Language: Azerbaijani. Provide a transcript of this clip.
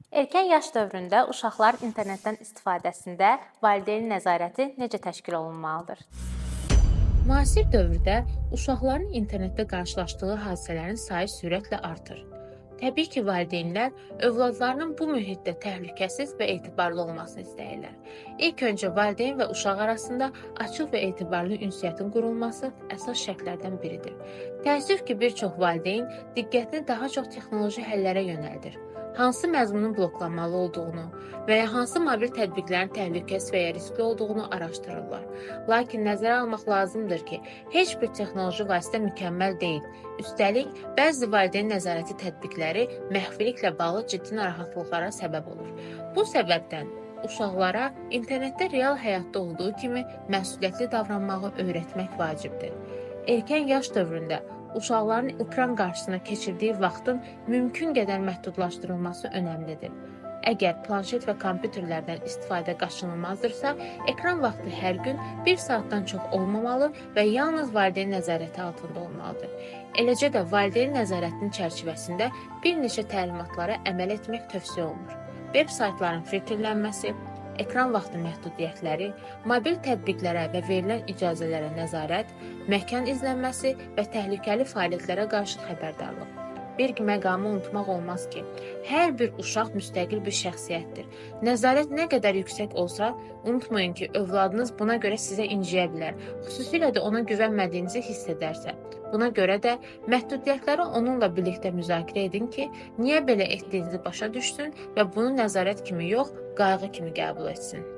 Erkən yaş dövründə uşaqların internetdən istifadəsində valideyn nəzarəti necə təşkil olunmalıdır? Müasir dövrdə uşaqların internetdə qarşılaşdığı hadisələrin sayı sürətlə artır. Təbii ki, valideynlər övladlarının bu mühitdə təhlükəsiz və etibarlı olmasını istəyirlər. İlk öncə valideyn və uşaq arasında açıq və etibarlı ünsiyyətin qurulması əsas şərtlərdən biridir. Təəssüf ki, bir çox valideyn diqqətini daha çox texnoloji həllərə yönəldir. Hansı məzmunun bloklanmalı olduğunu və ya hansı mobil tətbiqlərin təhlükəsiz və ya riskli olduğunu araşdırırlar. Lakin nəzərə almaq lazımdır ki, heç bir texnoloji vasitə mükəmməl deyil. Üstəlik, bəzi valideyn nəzarəti tətbiqləri məxfiliklə bağlı ciddi narahatlıqlara səbəb olur. Bu səbəbdən uşaqlara internetdə real həyatda olduğu kimi məsuliyyətli davranmağı öyrətmək vacibdir. Erkən yaş dövründə uşaqların ekran qarşısına keçirdiyi vaxtın mümkün qədər məhdudlaşdırılması önəmlidir. Əgər planşet və kompüterlərdən istifadə qaçınılmazdırsa, ekran vaxtı hər gün 1 saatdan çox olmamalı və yalnız valideyn nəzarəti altında olmalıdır. Eləcə də valideyn nəzarətinin çərçivəsində bir neçə təlimatlara əməl etmək tövsiyə olunur. Veb saytların filtrlənməsi, ekran vaxtı məhdudiyyətləri, mobil tətbiqlərə və verilən icazələrə nəzarət, məkan izlənməsi və təhlükəli fəaliyyətlərə qarşı xəbərdarlıq. Bir məqamı unutmaq olmaz ki, hər bir uşaq müstəqil bir şəxsiyyətdir. Nəzarət nə qədər yüksək olsa, unutmayın ki, övladınız buna görə sizə inciyə bilər, xüsusilə də ona güvənmədiyinizi hiss edərsə. Buna görə də məhdudiyyətləri onunla birlikdə müzakirə edin ki, niyə belə etdiyinizi başa düşsün və bunu nəzarət kimi yox, qayğı kimi qəbul etsin.